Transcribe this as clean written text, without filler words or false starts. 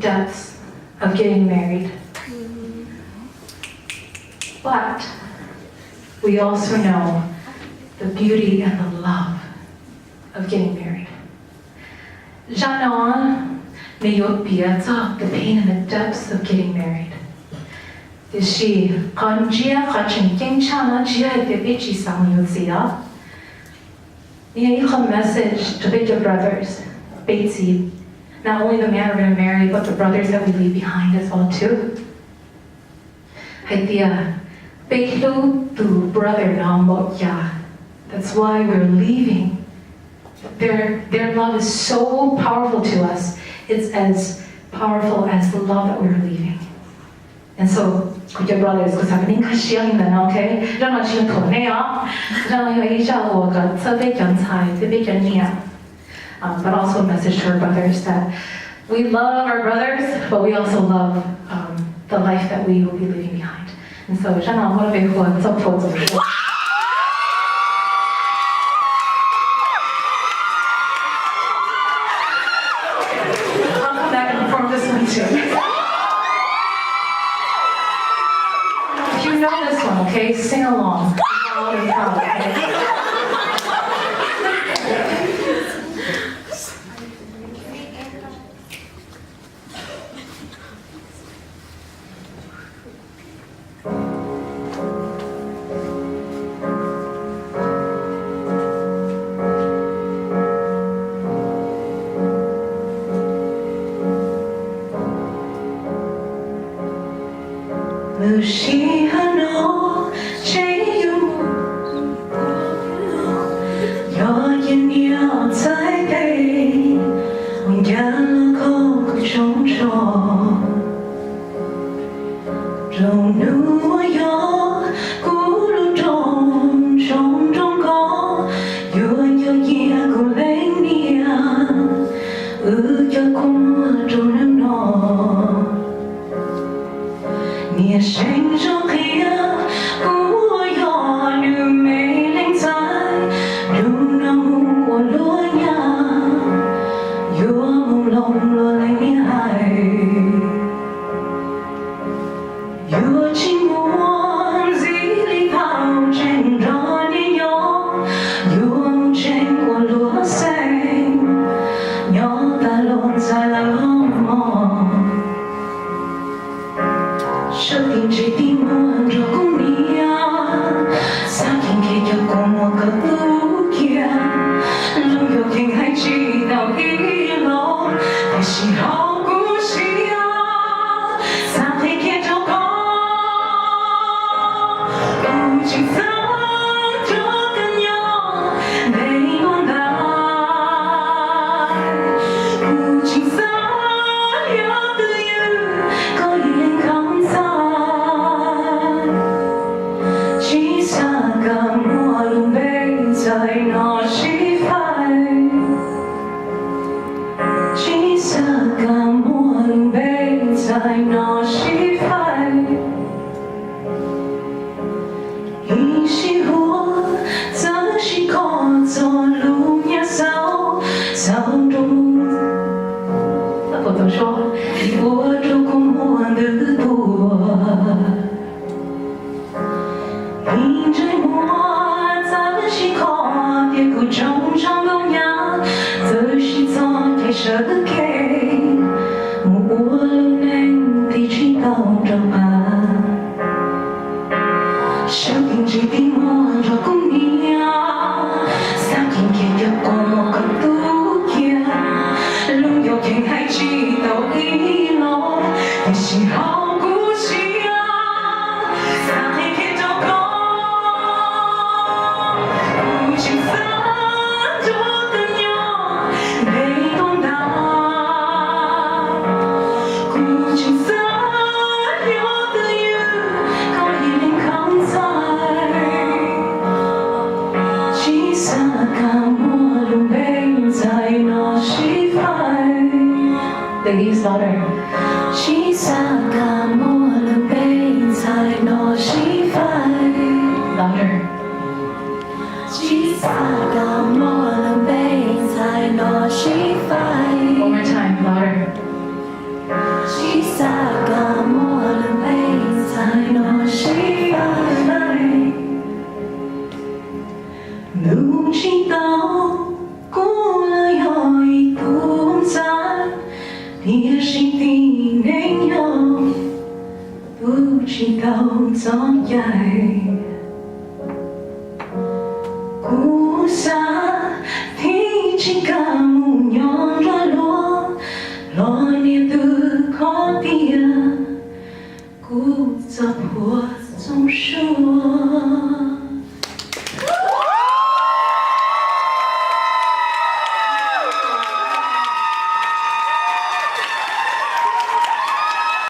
depths of getting married. But we also know the beauty and the love of getting married. Janon may you be the pain and the depths of getting married. She kanjia kachin chana jia bibichi sang yuzia. A message to the brothers, Betsy. Not only the man we're going to marry, but the brothers that we leave behind as well too. Idea, Beitlu tu brother ya. That's why we're leaving. Their love is so powerful to us. It's as powerful as the love that we're leaving. And so, with your brothers, because I'm in Kashiang, okay? But also a message to our brothers that we love our brothers, but we also love the life that we will be leaving behind. And so, I'll come back and perform this one too. If you know this one, okay, sing along. Loud and proud, okay? Luciano, Jayu, your Yin Taipei, when Yellow Chong Chong, Don't know your Guru Dong, Chong Dong Go, your Year Gulania, your Kum Don't know. 你心中黑暗，我要你美丽在，如那木我落呀，有梦龙落泪你海，有情梦自里跑进着你有，有梦见我落塞，鸟打落在了梦。 设定这地梦着公你啊，撒天给有公我个不见，路有天还知道一路，但是好故事啊，撒天给就讲，不经常就更有没弄到，不经常有的有可以靠。 在那西海，金色的墨林杯在那西海，一起我在西口走路呀走，走中，我都说我走过我的路，一直我。 西口别苦中上东阳，这是昨天设计，我能地去到着吧。生命之地我着公你啊，三天天有过我个不见，路有天还知道一路，但是好故事啊，三天天就过。 青色着的鸟没懂到，苦青色有的雨，可以扛在。青色的墨龙杯在那西海。Ladies, louder. 青色的墨龙杯在那西海。Louder. 七色的墨龙杯在那西海。One more time, louder. 走dài cú xa thì chỉ cả mù nhọn ra lo nia từ khó tia cú dập hoa trong suốt